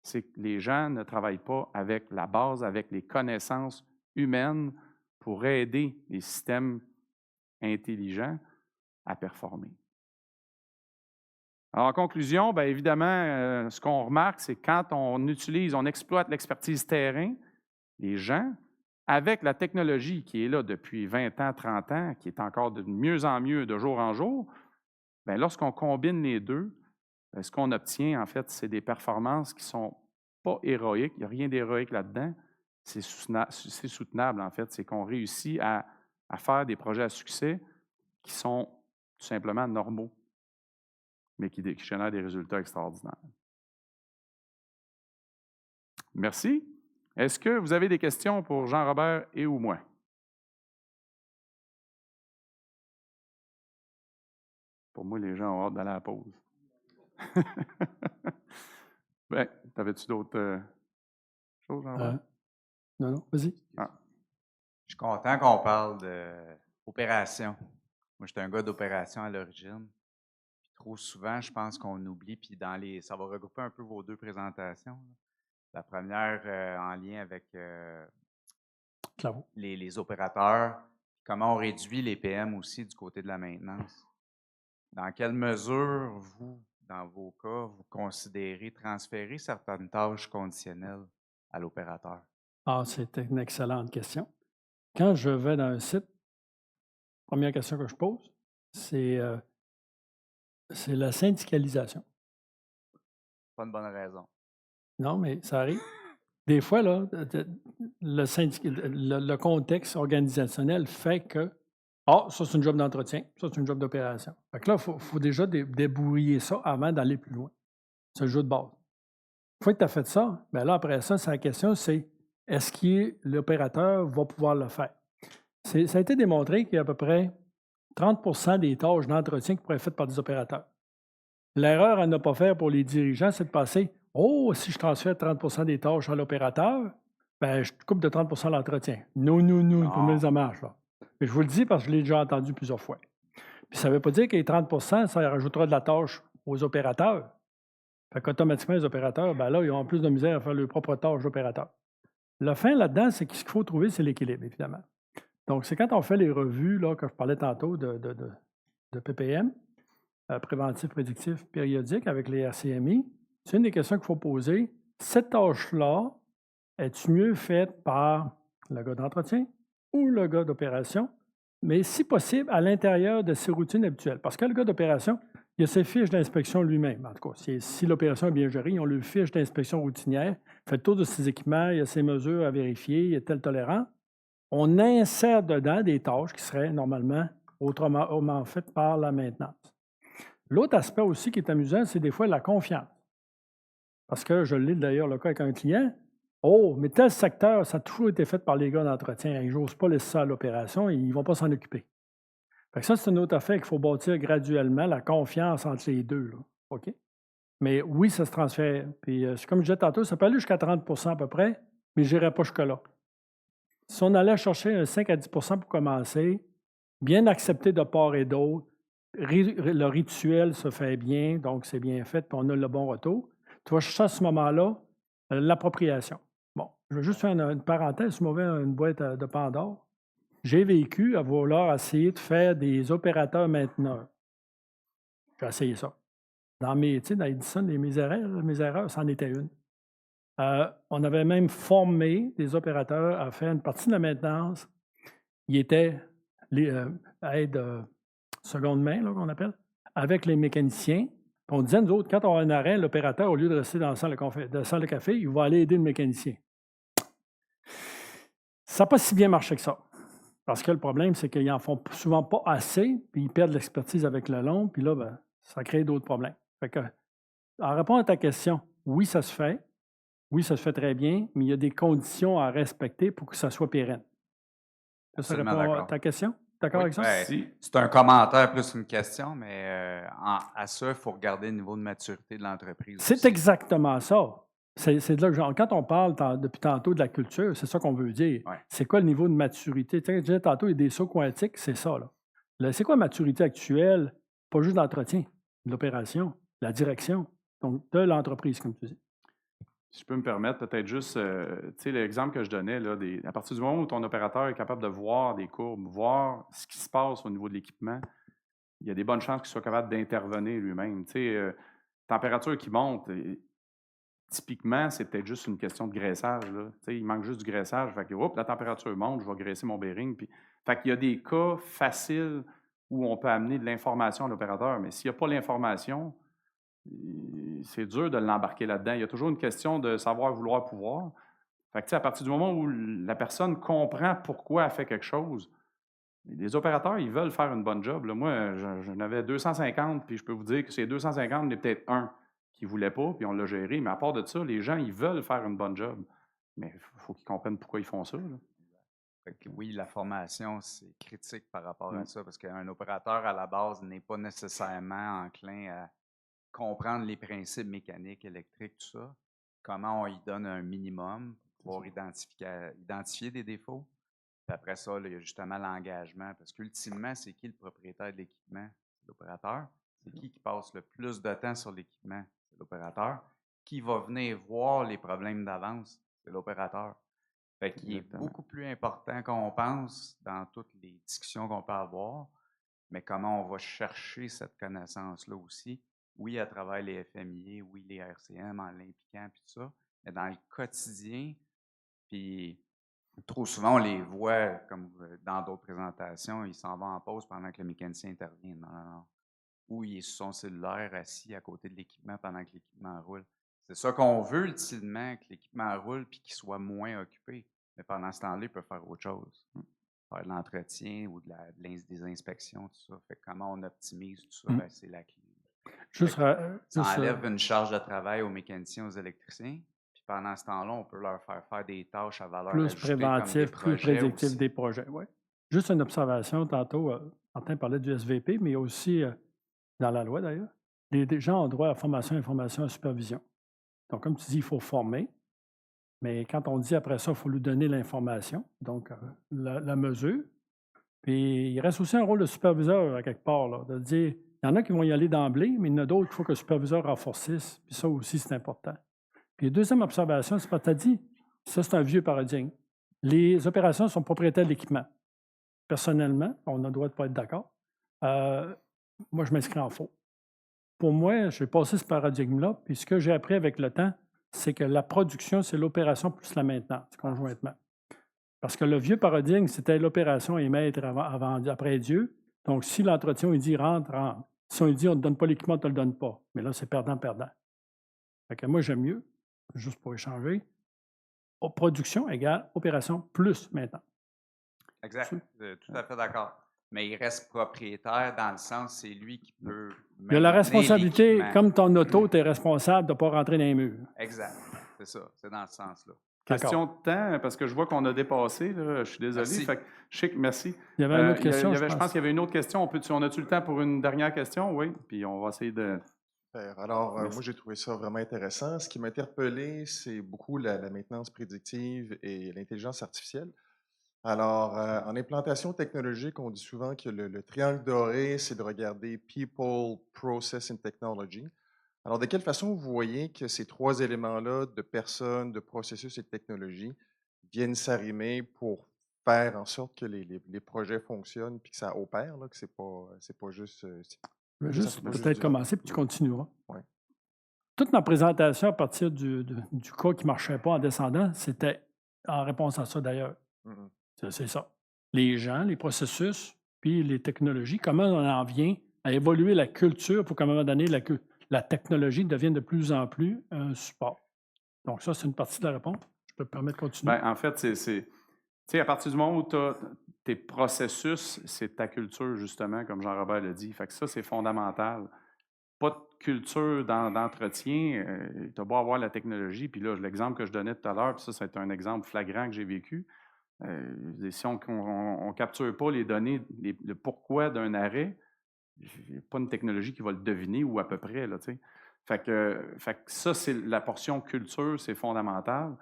C'est que les gens ne travaillent pas avec la base, avec les connaissances humaines pour aider les systèmes intelligents à performer. Alors, en conclusion, bien évidemment, ce qu'on remarque, c'est que quand on exploite l'expertise terrain, les gens, avec la technologie qui est là depuis 20 ans, 30 ans, qui est encore de mieux en mieux de jour en jour, bien, lorsqu'on combine les deux, ce qu'on obtient, en fait, c'est des performances qui ne sont pas héroïques. Il n'y a rien d'héroïque là-dedans. C'est soutenable, en fait. C'est qu'on réussit à faire des projets à succès qui sont tout simplement normaux, mais qui génèrent des résultats extraordinaires. Merci. Est-ce que vous avez des questions pour Jean-Robert et ou moi? Pour moi, les gens ont hâte d'aller à la pause. Bien, t'avais-tu d'autres choses, Jean-Robert? Non, vas-y. Je suis content qu'on parle d'opération. Moi, j'étais un gars d'opération à l'origine. Trop souvent, je pense qu'on oublie, puis ça va regrouper un peu vos 2 présentations. La première en lien avec les opérateurs, comment on réduit les PM aussi du côté de la maintenance. Dans quelle mesure, vous, dans vos cas, vous considérez transférer certaines tâches conditionnelles à l'opérateur? Ah, c'est une excellente question. Quand je vais dans un site, la première question que je pose, c'est la syndicalisation. Pas une bonne raison. Non, mais ça arrive. Des fois, là, le contexte organisationnel fait que ça, c'est une job d'entretien, ça, c'est une job d'opération. Fait que là, il faut déjà débrouiller ça avant d'aller plus loin. C'est le jeu de base. Une fois que tu as fait ça, bien là, après ça, la question, c'est est-ce que l'opérateur va pouvoir le faire? Ça a été démontré qu'il y a à peu près 30 des tâches d'entretien qui pourraient être faites par des opérateurs. L'erreur à ne pas faire pour les dirigeants, c'est de passer si je transfère 30 des tâches à l'opérateur, ben, je coupe de 30 l'entretien. Non, comment ça marche, là? Mais je vous le dis parce que je l'ai déjà entendu plusieurs fois. Puis ça ne veut pas dire que les 30 ça rajoutera de la tâche aux opérateurs. Fait qu'automatiquement, les opérateurs, ben là, ils ont plus de misère à faire leurs propres tâches d'opérateurs. Le fin là-dedans, c'est que ce qu'il faut trouver, c'est l'équilibre, évidemment. Donc, c'est quand on fait les revues, là, que je parlais tantôt de PPM, préventif, prédictif, périodique, avec les RCMI, c'est une des questions qu'il faut poser. Cette tâche-là, est-tu mieux faite par le gars d'entretien ou le gars d'opération? Mais si possible, à l'intérieur de ses routines habituelles. Parce que le gars d'opération, il a ses fiches d'inspection lui-même. En tout cas, si l'opération est bien gérée, ils ont leurs fiches d'inspection routinière, fait le tour de ses équipements, il y a ses mesures à vérifier, il est tel tolérant. On insère dedans des tâches qui seraient normalement autrement faites par la maintenance. L'autre aspect aussi qui est amusant, c'est des fois la confiance. Parce que je l'ai d'ailleurs le cas avec un client, Oh, mais tel secteur, ça a toujours été fait par les gars d'entretien. Ils n'osent pas laisser ça à l'opération, ils ne vont pas s'en occuper. Fait que ça, c'est une autre affaire qu'il faut bâtir graduellement, la confiance entre les deux. Là. OK? Mais oui, ça se transfère. Puis, comme je disais tantôt, ça peut aller jusqu'à 30 à peu près, mais je n'irai pas jusque-là. Si on allait chercher un 5 à 10 pour commencer, bien accepté de part et d'autre, le rituel se fait bien, donc c'est bien fait, puis on a le bon retour. Tu vas chercher à ce moment-là l'appropriation. Bon, je vais juste faire une parenthèse, si m'ouvrir une boîte de Pandore. J'ai vécu à vouloir essayer de faire des opérateurs mainteneurs. J'ai essayé ça. Dans Edison, mes erreurs, c'en était une. On avait même formé des opérateurs à faire une partie de la maintenance. Ils étaient aide seconde main, qu'on appelle, avec les mécaniciens. Puis on disait, nous autres, quand on a un arrêt, l'opérateur, au lieu de rester dans la salle de café, il va aller aider le mécanicien. Ça n'a pas si bien marché que ça. Parce que le problème, c'est qu'ils n'en font souvent pas assez, puis ils perdent l'expertise avec le long, puis là, ben, ça crée d'autres problèmes. Fait que, en répondant à ta question, oui, ça se fait. Oui, ça se fait très bien, mais il y a des conditions à respecter pour que ça soit pérenne. Ça répond à ta question? D'accord avec ça? C'est un commentaire plus une question, mais à ça, il faut regarder le niveau de maturité de l'entreprise. C'est exactement ça. C'est de là que quand on parle depuis tantôt de la culture, c'est ça qu'on veut dire. Ouais. C'est quoi le niveau de maturité? Tu sais, je disais tantôt, il y a des sauts quantiques, c'est ça. C'est quoi la maturité actuelle? Pas juste l'entretien, l'opération, la direction, donc de l'entreprise, comme tu dis. Si je peux me permettre, peut-être juste, tu sais, l'exemple que je donnais, là, à partir du moment où ton opérateur est capable de voir des courbes, voir ce qui se passe au niveau de l'équipement, il y a des bonnes chances qu'il soit capable d'intervenir lui-même. Tu sais, température qui monte, typiquement, c'est peut-être juste une question de graissage. Là. Tu sais, il manque juste du graissage. Fait que, hop, la température monte, je vais graisser mon bearing. Puis, fait qu'il y a des cas faciles où on peut amener de l'information à l'opérateur, mais s'il n'y a pas l'information, c'est dur de l'embarquer là-dedans. Il y a toujours une question de savoir, vouloir, pouvoir. Fait que, à partir du moment où la personne comprend pourquoi elle fait quelque chose, les opérateurs, ils veulent faire une bonne job. Là, moi, j'en avais 250, puis je peux vous dire que ces 250, il y en a peut-être un qui ne voulait pas, puis on l'a géré. Mais à part de ça, les gens, ils veulent faire une bonne job. Mais il faut qu'ils comprennent pourquoi ils font ça. Là. Fait que oui, la formation, c'est critique par rapport à ça, parce qu'un opérateur, à la base, n'est pas nécessairement enclin à comprendre les principes mécaniques, électriques, tout ça. Comment on y donne un minimum pour identifier des défauts. Puis après ça, là, il y a justement l'engagement, parce qu'ultimement, c'est qui le propriétaire de l'équipement? C'est l'opérateur. C'est qui passe le plus de temps sur l'équipement? C'est l'opérateur. Qui va venir voir les problèmes d'avance? C'est l'opérateur. Fait qu'il est beaucoup plus important qu'on pense dans toutes les discussions qu'on peut avoir, mais comment on va chercher cette connaissance-là aussi. Oui, à travers les FMIA, oui, les RCM, en l'impliquant, puis tout ça, mais dans le quotidien, puis trop souvent, on les voit, comme dans d'autres présentations, ils s'en vont en pause pendant que le mécanicien intervient. Non. Ou il est sur son cellulaire assis à côté de l'équipement pendant que l'équipement roule. C'est ça qu'on veut ultimement, que l'équipement roule puis qu'il soit moins occupé. Mais pendant ce temps-là, il peut faire autre chose. Faire de l'entretien ou des inspections, tout ça. Fait que comment on optimise tout ça, c'est la clé. Ça enlève une charge de travail aux mécaniciens, aux électriciens. Puis pendant ce temps-là, on peut leur faire des tâches à valeur plus ajoutée, préventif, plus prédictif aussi. Des projets. Ouais. Juste une observation, tantôt, Martin parlait du SVP, mais aussi dans la loi d'ailleurs, les gens ont droit à formation, information et supervision. Donc, comme tu dis, il faut former, mais quand on dit après ça, il faut lui donner l'information, donc la mesure. Puis il reste aussi un rôle de superviseur à quelque part, là, de dire, il y en a qui vont y aller d'emblée, mais il y en a d'autres qu'il faut que le superviseur renforcisse, puis ça aussi, c'est important. Puis deuxième observation, c'est parce que tu as dit, ça c'est un vieux paradigme. Les opérations sont propriétaires de l'équipement. Personnellement, on a le droit de ne pas être d'accord. Moi, je m'inscris en faux. Pour moi, j'ai passé ce paradigme-là, puis ce que j'ai appris avec le temps, c'est que la production, c'est l'opération plus la maintenance, conjointement. Parce que le vieux paradigme, c'était l'opération et maître après Dieu. Donc, si l'entretien, il dit rentre. Si on dit on ne te donne pas l'équipement, on ne te le donne pas. Mais là, c'est perdant-perdant. Fait que moi, j'aime mieux, juste pour échanger, production égale opération plus maintenance. Exact. Tout à fait d'accord. Mais il reste propriétaire dans le sens, c'est lui qui peut. Il y a la responsabilité, comme ton auto, tu es responsable de ne pas rentrer dans les murs. Exact. C'est ça. C'est dans ce sens-là. Question de temps, parce que je vois qu'on a dépassé, là, je suis désolé. Merci. Fait que, merci. Il y avait une autre Il y a- question, il y avait- je je pense qu'il y avait une autre question. On a-tu le temps pour une dernière question? Oui, puis on va essayer de... Super. Alors, Merci. moi, j'ai trouvé ça vraiment intéressant. Ce qui m'a interpellé, c'est beaucoup la maintenance prédictive et l'intelligence artificielle. Alors, en implantation technologique, on dit souvent que le triangle doré, c'est de regarder People, Process and Technology. Alors, de quelle façon vous voyez que ces trois éléments-là de personnes, de processus et de technologie viennent s'arrimer pour faire en sorte que les projets fonctionnent puis que ça opère, là, que c'est pas juste... Je vais ça juste fait pas juste peut-être du commencer, puis tu continueras. Ouais. Toute ma présentation à partir du cas qui ne marchait pas en descendant, c'était en réponse à ça d'ailleurs. Mhm. C'est ça. Les gens, les processus, puis les technologies, comment on en vient à évoluer la culture pour qu'à un moment donné, la technologie devienne de plus en plus un support. Donc ça, c'est une partie de la réponse. Je peux te permettre de continuer. Ben, en fait, tu sais, à partir du moment où tu as tes processus, c'est ta culture, justement, comme Jean-Robert l'a dit. Fait que ça, c'est fondamental. Pas de culture d'entretien, tu as beau avoir la technologie, puis là, l'exemple que je donnais tout à l'heure, puis ça, c'est un exemple flagrant que j'ai vécu. Si on ne capture pas les données, le pourquoi d'un arrêt, il n'y a pas une technologie qui va le deviner ou à peu près, là, tu sais. Fait que ça, c'est la portion culture, c'est fondamental.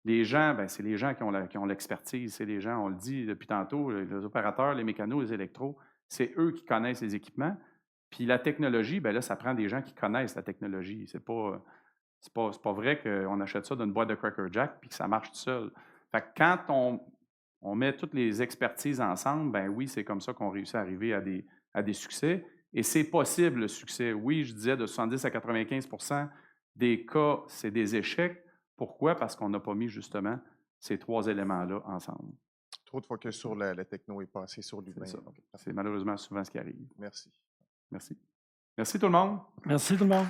Les gens, ben, c'est les gens qui ont l'expertise. C'est les gens, on le dit depuis tantôt, les opérateurs, les mécanos, les électros, c'est eux qui connaissent les équipements. Puis la technologie, ben là, ça prend des gens qui connaissent la technologie. C'est pas vrai qu'on achète ça d'une boîte de Cracker Jack puis que ça marche tout seul. Fait que quand on met toutes les expertises ensemble, ben oui, c'est comme ça qu'on réussit à arriver à des succès. Et c'est possible, le succès. Oui, je disais de 70 à 95 des cas, c'est des échecs. Pourquoi? Parce qu'on n'a pas mis justement ces trois éléments-là ensemble. Trop de focus sur la techno et pas assez sur l'humain. C'est ça. Ok, parfait. C'est malheureusement souvent ce qui arrive. Merci. Merci. Merci tout le monde. Merci tout le monde.